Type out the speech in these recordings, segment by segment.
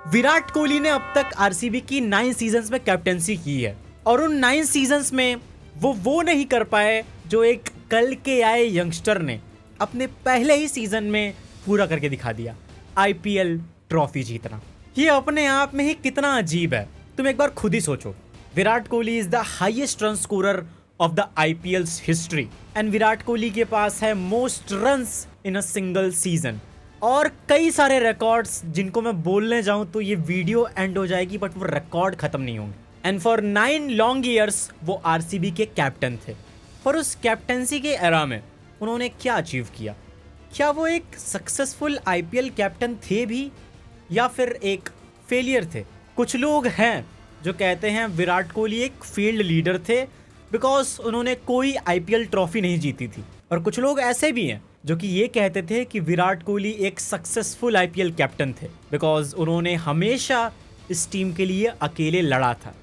विराट कोहली ने अब तक आरसीबी की 9 सीजन्स में कैप्टेंसी की है और उन 9 सीजन्स में वो नहीं कर पाए जो एक कल के आए यंगस्टर ने अपने पहले ही सीजन में पूरा करके दिखा दिया, आईपीएल ट्रॉफी जीतना। ये अपने आप में ही कितना अजीब है, तुम एक बार खुद ही सोचो। Virat Kohli is the highest run scorer of the IPLs history and Virat Kohli के पास है most runs in a single season और कई सारे रिकॉर्ड्स जिनको मैं बोलने जाऊं तो ये वीडियो एंड हो जाएगी बट वो रिकॉर्ड खत्म नहीं होंगे। एंड फॉर 9 लॉन्ग ईयर्स वो आरसीबी के कैप्टन थे। पर उस कैप्टनसी के एरा में उन्होंने क्या अचीव किया? क्या वो एक सक्सेसफुल आईपीएल कैप्टन थे भी या फिर एक फेलियर थे? कुछ लोग हैं जो कहते हैं विराट कोहली एक फील्ड लीडर थे बिकॉज उन्होंने कोई आईपीएल ट्रॉफी नहीं जीती थी, और कुछ लोग ऐसे भी हैं जो कि ये कहते थे कि विराट कोहली एक सक्सेसफुल आईपीएल कैप्टन थे बिकॉज उन्होंने हमेशा इस टीम के लिए अकेले लड़ा था।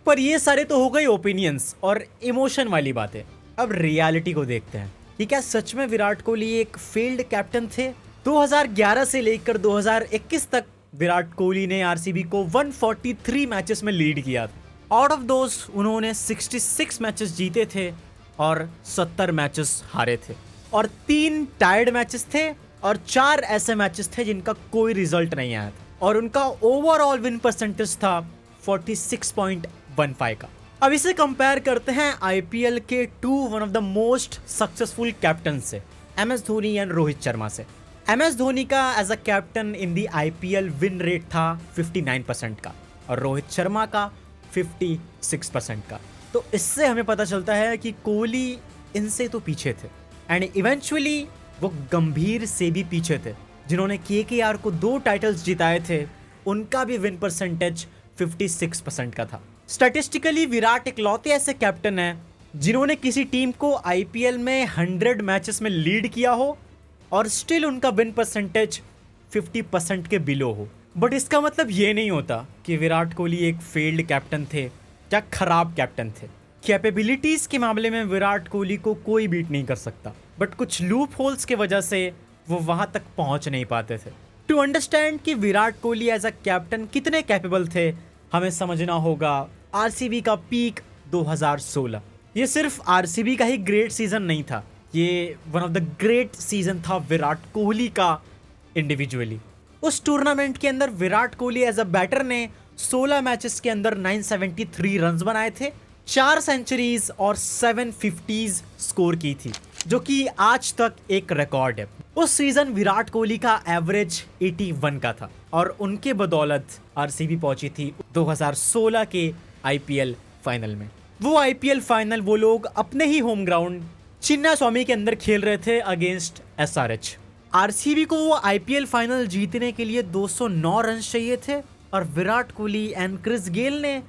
पर ये सारे तो हो गए ओपिनियंस और इमोशन वाली बातें। अब रियलिटी को देखते हैं कि क्या सच में विराट कोहली एक फेल्ड कैप्टन थे? 2011 से लेकर 2021 तक विराट कोहली ने आरसीबी को 143 मैचेस में लीड किया था। आउट ऑफ दोज उन्होंने 66 मैचेस जीते थे और 70 मैचेस हारे थे, और 3 टाइड मैचेस थे और 4 ऐसे मैचेस थे जिनका कोई रिजल्ट नहीं आया था, और उनका ओवरऑल विन परसेंटेज था 46.15 का। अब इसे कंपेयर करते हैं आईपीएल के one of the most successful captain से, एमएस धोनी एंड रोहित शर्मा से। एमएस धोनी का as a captain in the IPL win rate था 59% का और रोहित शर्मा का 56% का। तो इससे हमें पता चलता है कि कोहली इनसे तो पीछे थे एंड इवेंचुअली वो गंभीर से भी पीछे थे, जिन्होंने केकेआर को 2 टाइटल्स जिताए थे। उनका भी विन परसेंटेज 56% का था। स्टैटिस्टिकली विराट इकलौते ऐसे कैप्टन हैं जिन्होंने किसी टीम को आईपीएल में 100 मैचेस में लीड किया हो और स्टिल उनका विन परसेंटेज 50% के बिलो हो। बट इसका मतलब ये नहीं होता कि विराट कोहली एक फेल्ड कैप्टन थे या खराब कैप्टन थे। कैपेबिलिटीज के मामले में विराट कोहली को कोई बीट नहीं कर सकता, बट कुछ लूप होल्स की वजह से वो वहां तक पहुंच नहीं पाते थे। टू अंडरस्टैंड कि Virat Kohli as a captain कितने कैपेबल थे, हमें समझना होगा आरसीबी का पीक 2016। ये सिर्फ आरसीबी का ही ग्रेट सीजन नहीं था, ये one of the great season था विराट कोहली का इंडिविजुअली। उस टूर्नामेंट के अंदर Virat Kohli as a batter ने 16 मैचेस के अंदर 973 रन्स बनाए थे, 4 सेंचुरीज और 750s स्कोर की थी, जो कि आज तक एक रिकॉर्ड है। उस सीजन विराट कोहली का एवरेज 81 का था और उनके बदौलत आरसीबी पहुंची थी 2016 के आईपीएल फाइनल में। वो आईपीएल फाइनल वो लोग अपने ही होम ग्राउंड चिन्ना स्वामी के अंदर खेल रहे थे अगेंस्ट एसआरएच। आरसीबी को वो आईपीएल फाइनल जीतने के लिए 209 रन चाहिए थे और Virat Kohli and Chris Gayle ने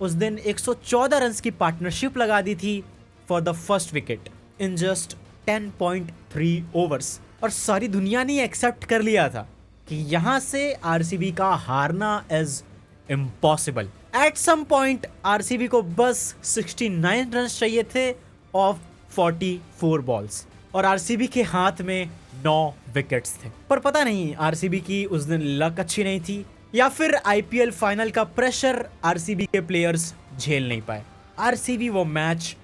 उस दिन 114 रन की पार्टनरशिप लगा दी थी for the first wicket in just 10.3 overs. और सारी दुनिया ने एक्सेप्ट कर लिया था कि यहाँ से आरसीबी का हारना is impossible. At some point RCB को बस 69 रन चाहिए थे ऑफ 44 बॉल्स और आरसीबी के हाथ में 9 विकेट्स थे। पर पता नहीं आरसीबी की उस दिन लक अच्छी नहीं थी या फिर आईपीएल फाइनल का प्रेशर आरसीबी के प्लेयर्स झेल नहीं पाए। आरसीबी वो मैच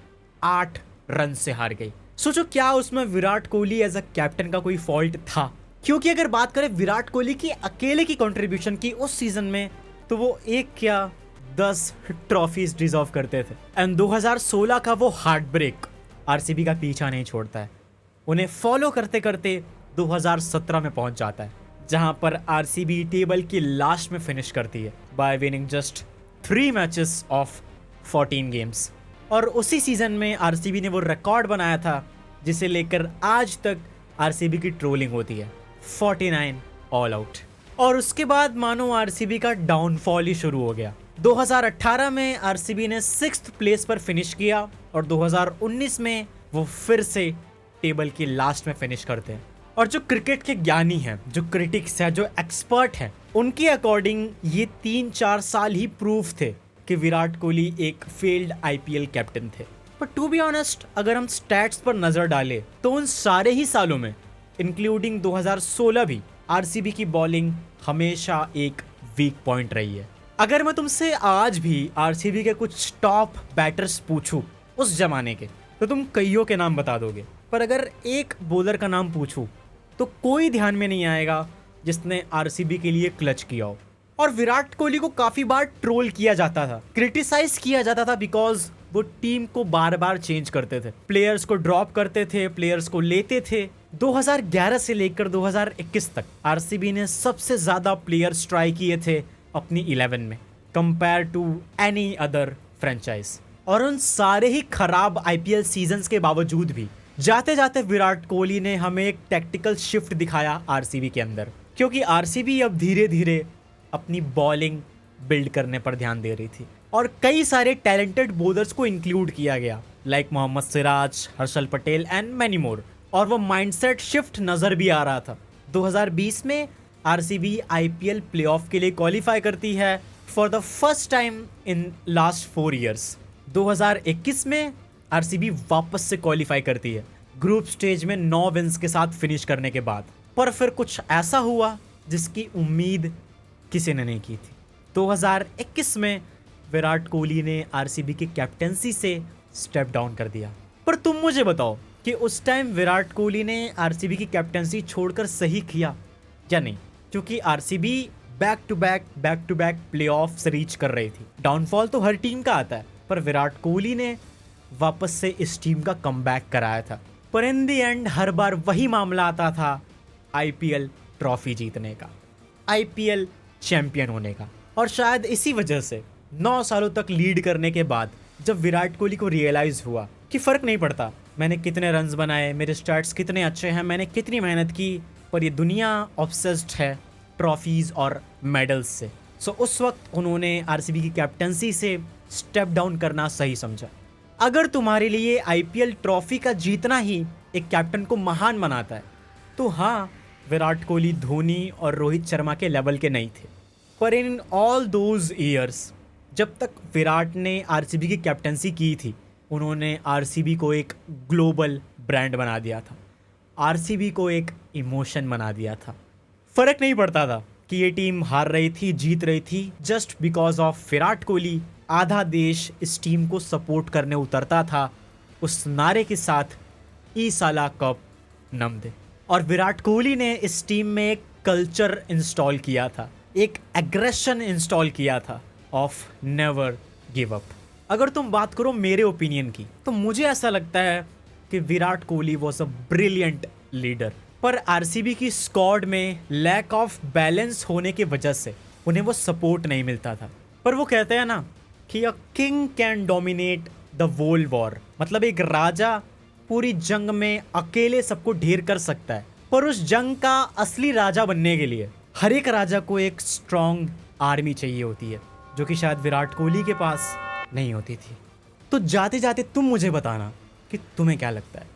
8 रन से हार गई। सोचो क्या उसमें Virat Kohli as a captain का कोई फॉल्ट था? क्योंकि अगर बात करें विराट कोहली की अकेले की कंट्रीब्यूशन की उस सीजन में, तो वो एक क्या 10 ट्रॉफीज डिजर्व करते थे। एंड 2016 का वो हार्ट ब्रेक आरसीबी का पीछा नहीं छोड़ता है, उन्हें फॉलो करते करते 2017 में पहुंच जाता है, जहां पर आरसीबी टेबल की लास्ट में फिनिश करती है bye winning just 3 matches of 14 games. और उसी सीजन में आरसीबी ने वो रिकॉर्ड बनाया था जिसे लेकर आज तक आरसीबी की ट्रोलिंग होती है, 49 ऑल आउट। और उसके बाद मानो आरसीबी का डाउनफॉल ही शुरू हो गया। 2018 में आरसीबी ने 6th प्लेस पर फिनिश किया और 2019 में वो फिर से टेबल की लास्ट में फिनिश करते हैं। और जो क्रिकेट के ज्ञानी हैं, जो क्रिटिक्स हैं, जो एक्सपर्ट हैं, उनके अकॉर्डिंग ये 3-4 साल ही प्रूफ थे कि विराट कोहली एक फेल्ड आईपीएल कैप्टन थे। पर टू बी ऑनेस्ट अगर हम स्टैट्स पर नजर डालें तो उन सारे ही सालों में इंक्लूडिंग 2016 भी आरसीबी की बॉलिंग हमेशा एक वीक पॉइंट रही है। अगर मैं तुमसे आज भी आरसीबी के कुछ टॉप बैटर्स पूछूं उस जमाने के, तो तुम कईयों के नाम बता दोगे, पर अगर एक बॉलर का नाम पूछूं तो कोई ध्यान में नहीं आएगा जिसने आरसीबी के लिए क्लच किया हो। और विराट कोहली को काफी बार ट्रोल किया जाता था, क्रिटिसाइज किया जाता था, बिकॉज वो टीम को बार बार चेंज करते थे, प्लेयर्स को ड्रॉप करते थे, प्लेयर्स को लेते थे। 2011 से लेकर 2021 तक आरसीबी ने सबसे ज्यादा प्लेयर्स ट्राई किए थे अपनी 11 में, compare to any other franchise. और उन सारे ही खराब आईपीएल सीजन्स के बावजूद भी जाते जाते विराट कोहली ने हमें एक टैक्टिकल शिफ्ट दिखाया आरसीबी के अंदर, क्योंकि आरसीबी अब धीरे धीरे अपनी बॉलिंग बिल्ड करने पर ध्यान दे रही थी और कई सारे टैलेंटेड बॉलर्स को इंक्लूड किया गया, like Mohammed Siraj, Harshal Patel and many more. और वो माइंडसेट शिफ्ट नजर भी आ रहा था। 2020 में आरसीबी आईपीएल प्लेऑफ के लिए क्वालिफाई करती है for the first time in last 4 years. 2021 में आरसीबी वापस से क्वालिफाई करती है ग्रुप स्टेज में 9 विन्स के साथ फिनिश करने के बाद। पर फिर कुछ ऐसा हुआ जिसकी उम्मीद किसी ने नहीं की थी। 2021 में विराट कोहली ने आरसीबी की कैप्टेंसी से स्टेप डाउन कर दिया। पर तुम मुझे बताओ कि उस टाइम विराट कोहली ने आरसीबी की कैप्टेंसी छोड़कर सही किया या नहीं, क्योंकि RCB back to back playoffs reach कर रही थी। डाउनफॉल तो हर टीम का आता है, पर विराट कोहली ने वापस से इस टीम का कमबैक कराया था। पर इन दी एंड हर बार वही मामला आता था आईपीएल ट्रॉफी जीतने का, आईपीएल चैंपियन होने का। और शायद इसी वजह से 9 सालों तक लीड करने के बाद जब विराट कोहली को रियलाइज़ हुआ कि फ़र्क नहीं पड़ता मैंने कितने रन्स बनाए, मेरे स्टार्ट्स कितने अच्छे हैं, मैंने कितनी मेहनत की, पर ये दुनिया ऑब्सेस्ड है ट्रॉफीज़ और मेडल्स से। सो उस वक्त उन्होंने आरसीबी की कैप्टेंसी से स्टेप डाउन करना सही समझा। अगर तुम्हारे लिए आईपीएल ट्रॉफी का जीतना ही एक कैप्टन को महान बनाता है, तो हाँ, विराट कोहली, धोनी और रोहित शर्मा के लेवल के नहीं थे। पर इन ऑल दोज ईयर्स जब तक विराट ने आरसीबी की कैप्टेंसी की थी, उन्होंने आरसीबी को एक ग्लोबल ब्रांड बना दिया था, आरसीबी को एक इमोशन बना दिया था। फ़र्क नहीं पड़ता था कि ये टीम हार रही थी, जीत रही थी, just because of Virat Kohli आधा देश इस टीम को सपोर्ट करने उतरता था उस नारे के साथ, ई साला कप नम दे। और विराट कोहली ने इस टीम में एक कल्चर इंस्टॉल किया था, एक एग्रेशन इंस्टॉल किया था ऑफ नेवर गिव अप। अगर तुम बात करो मेरे ओपिनियन की, तो मुझे ऐसा लगता है कि Virat Kohli was a brilliant leader, पर आरसीबी की स्क्वाड में लैक ऑफ बैलेंस होने की वजह से उन्हें वो सपोर्ट नहीं मिलता था। पर वो कहते हैं ना कि a king can dominate the whole war, मतलब एक राजा पूरी जंग में अकेले सबको ढेर कर सकता है, पर उस जंग का असली राजा बनने के लिए हर एक राजा को एक स्ट्रॉन्ग आर्मी चाहिए होती है, जो कि शायद विराट कोहली के पास नहीं होती थी। तो जाते जाते तुम मुझे बताना कि तुम्हें क्या लगता है,